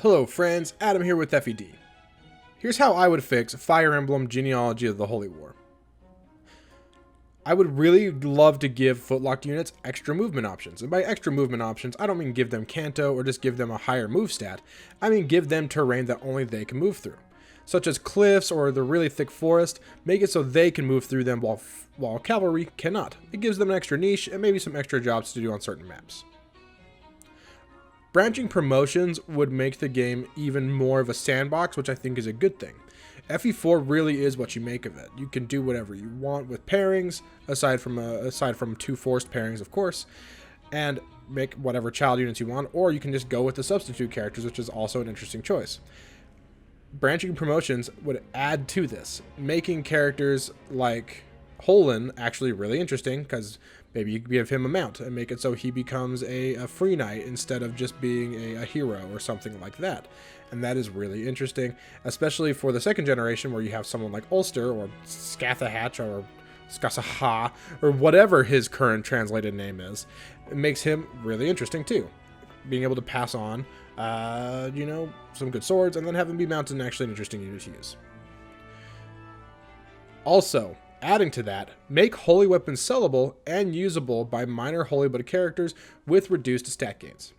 Hello friends, Adam here with FED. Here's how I would fix Fire Emblem Genealogy of the Holy War. I would really love to give footlocked units extra movement options. And by extra movement options, I don't mean give them Canto or just give them a higher move stat. I mean give them terrain that only they can move through. Such as cliffs or the really thick forest, make it so they can move through them while cavalry cannot. It gives them an extra niche and maybe some extra jobs to do on certain maps. Branching promotions would make the game even more of a sandbox, which I think is a good thing. FE4 really is what you make of it. You can do whatever you want with pairings, aside from two forced pairings, of course, and make whatever child units you want, or you can just go with the substitute characters, which is also an interesting choice. Branching promotions would add to this, making characters like Holland actually really interesting, because maybe you give him a mount and make it so he becomes a free knight instead of just being a hero or something like that. And that is really interesting, especially for the second generation where you have someone like Ulster or Scathahatch or Skasaha or whatever his current translated name is. It makes him really interesting too. Being able to pass on, some good swords and then have him be mounted and actually an interesting unit to use. Also, adding to that, make holy weapons sellable and usable by minor holy blood characters with reduced stat gains.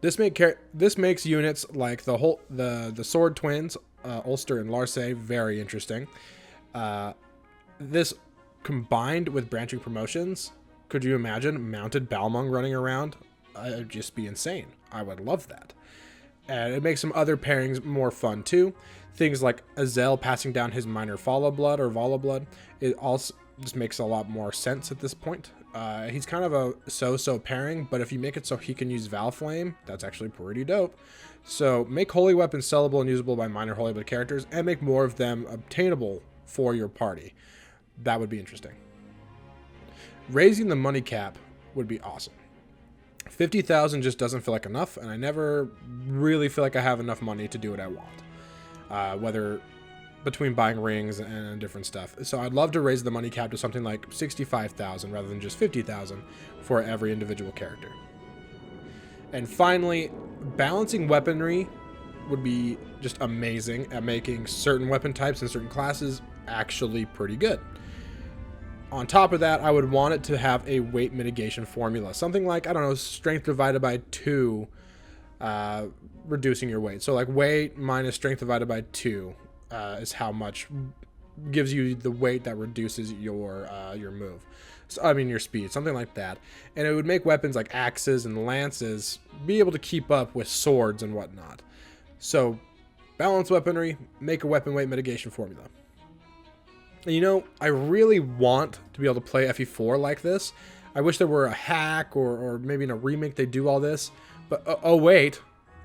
This makes units like the sword twins, Ulster and Larse, very interesting. This combined with branching promotions, could you imagine mounted Balmung running around? It'd just be insane. I would love that. And it makes some other pairings more fun too. Things like Azel passing down his minor Follow Blood or Vala Blood. It also just makes a lot more sense at this point. He's kind of a so-so pairing, but if you make it so he can use Valflame, that's actually pretty dope. So make holy weapons sellable and usable by minor holy blood characters, and make more of them obtainable for your party. That would be interesting. Raising the money cap would be awesome. 50,000 just doesn't feel like enough, and I never really feel like I have enough money to do what I want. Whether between buying rings and different stuff. So I'd love to raise the money cap to something like 65,000 rather than just 50,000 for every individual character. And finally, balancing weaponry would be just amazing at making certain weapon types and certain classes actually pretty good. On top of that, I would want it to have a weight mitigation formula. Something like, I don't know, strength divided by 2, reducing your weight. So like weight minus strength divided by 2 is how much gives you the weight that reduces your move. So, I mean your speed, something like that. And it would make weapons like axes and lances be able to keep up with swords and whatnot. So balance weaponry, make a weapon weight mitigation formula. And I really want to be able to play FE4 like this. I wish there were a hack or maybe in a remake they do all this. But oh wait,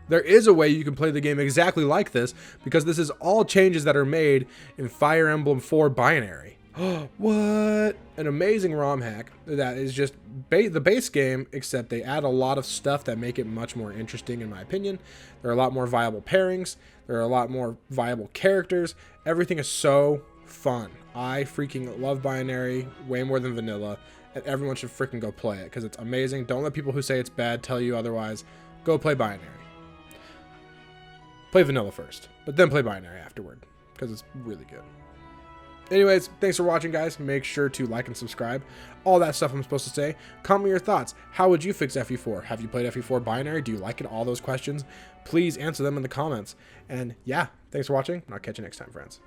there is a way you can play the game exactly like this, because this is all changes that are made in Fire Emblem 4 binary. What? An amazing ROM hack that is just the base game, except they add a lot of stuff that make it much more interesting in my opinion. There are a lot more viable pairings. There are a lot more viable characters. Everything is so fun. I freaking love binary way more than vanilla, and everyone should freaking go play it because it's amazing. Don't let people who say it's bad tell you otherwise. Go play binary. Play vanilla first, but then play binary afterward because it's really good. Anyways, thanks for watching, guys. Make sure to like and subscribe. All that stuff I'm supposed to say. Comment your thoughts. How would you fix FE4? Have you played FE4 binary? Do you like it? All those questions. Please answer them in the comments. And yeah, thanks for watching, and I'll catch you next time, friends.